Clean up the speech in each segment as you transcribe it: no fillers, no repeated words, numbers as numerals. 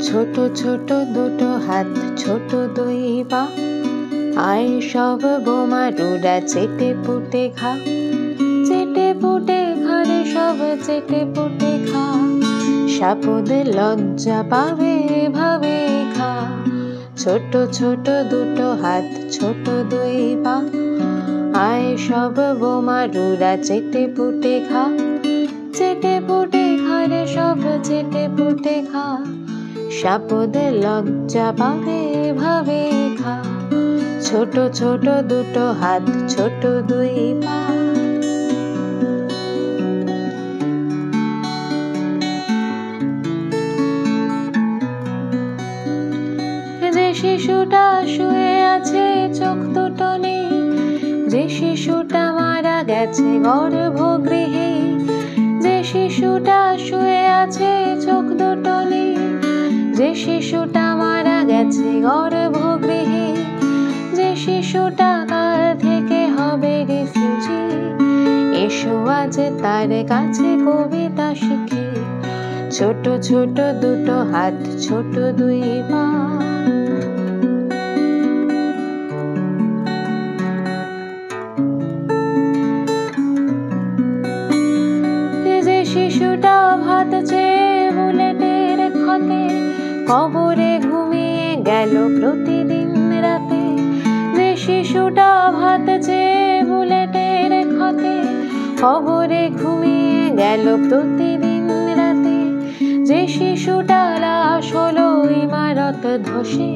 ছোট ছোট দুটো হাত, ছোট দুই পা, আয় সব বোমারুরা চেটে পুটে খা, চেটে পুটে খা রে সব চেটে পুটে খা, সাপদ লজ্জা পাবে এভাবে খা। ছোট ছোট দুটো হাত, ছোট দুই পা, আয় সব বোমারুরা চেটে পুটে খা, চেটে পুটে খা রে সব চেটে পুটে খা, সাপদ লজ্জা পাবে এভাবে খা। ছোট ছোট দুটো হাত, ছোট দুই পা। যে শিশুটা শুয়ে আছে চোখ দুটো নেই, যে শিশুটা মারা গেছে গর্ভগৃহে, যে শিশুটা শুয়ে আছে চোখ দুটো নেই, যে শিশুটা মারা গেছে গর্ভগৃহে, যে শিশুটা কাল থেকে হবে রিফিউজি, এসো আজ তার কাছে কবিতা শিখি। ছোট ছোট দুটো হাত, ছোট দুই পা। যে শিশুটা ভাত চেয়ে বুলেটের ক্ষতে কবরে ঘুমিয়ে গেল প্রতিদিন রাতে, যে শিশুটা ভাত চেয়ে বুলেটের ক্ষতে কবরে ঘুমিয়ে গেল প্রতিদিন রাতে, যে শিশুটা লাশ হলো ইমারত ধসে,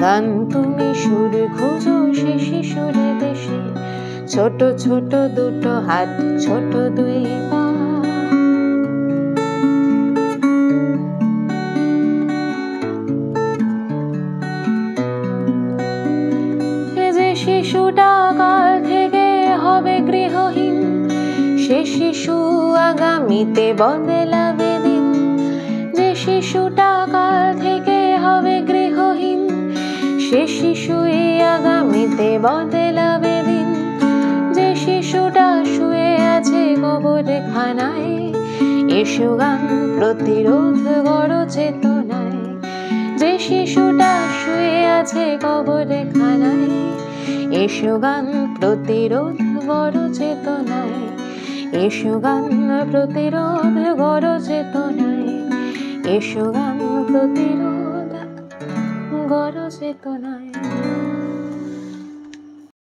গান তুমি সুর খোঁজো সে শিশুর দেশে। ছোট ছোট দুটো হাত, ছোট দুই পা। শিশুটা কাল থেকে হবে গৃহহীন, সে শিশু আগামীতে বদলাবে দিন, যে শিশুটা কাল থেকে হবে গৃহহীন, সে শিশুই আগামীতে বদলাবে দিন, যে শিশুটা শুয়ে আছে কবরখানায়, এসো গান প্রতিরোধ গড় চেতনায়, যে শিশুটা শুয়ে আছে কবরখানায়, এসো গান প্রতিরোধ গড় চেতনায়, এসো গান প্রতিরোধ গড় চেতনায়, এসো গান প্রতিরোধ গড় চেতনায়।